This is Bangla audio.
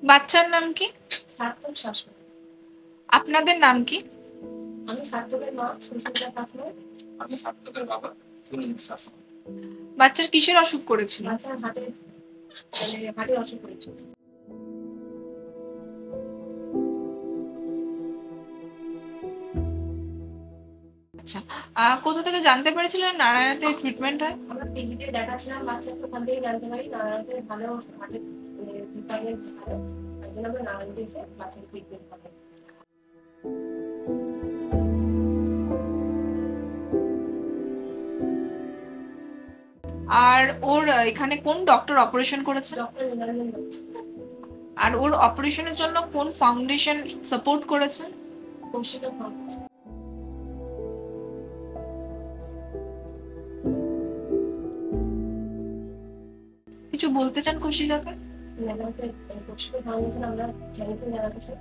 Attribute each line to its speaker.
Speaker 1: বাচ্চার নাম কি?
Speaker 2: সার্থক শাসন।
Speaker 1: আপনাদের নাম কি?
Speaker 2: আমি সার্থকের মা সুস্মিতা শাসন।
Speaker 3: আমি সার্থকের বাবা সুনীল শাসন।
Speaker 1: বাচ্চার কিসের অসুখ করেছিল?
Speaker 2: বাচ্চার হার্টের অসুখ করেছিল।
Speaker 1: আচ্ছা, কোথা থেকে জানতে পেরেছিলেন নারায়ণাতে ট্রিটমেন্ট হয়?
Speaker 2: আমরা টিভিতে দেখাচ্ছিলাম বাচ্চাকে, ওখান থেকে জানতে পারি নারায়ণাতে ভালো হার্টের ডিপার্টমেন্ট ভালো, তাই জন্য আমরা নারায়ণাতে এসে বাচ্চাকে ট্রিটমেন্ট করাই।
Speaker 1: আর ওর এখানে কোন ডক্টর অপারেশন করেছে?
Speaker 2: ডক্টর নীলাঞ্জন দত্ত।
Speaker 1: আর ওর অপারেশনের জন্য কোন ফাউন্ডেশন সাপোর্ট করেছে?
Speaker 2: কৌশিকা ফাউন্ডেশন।
Speaker 1: কিছু বলতে চান কৌশিকাকে?
Speaker 2: ম্যাডামকে কৌশিকা ফাউন্ডেশন আমরা থ্যাংক ইউ জানাতে চাই।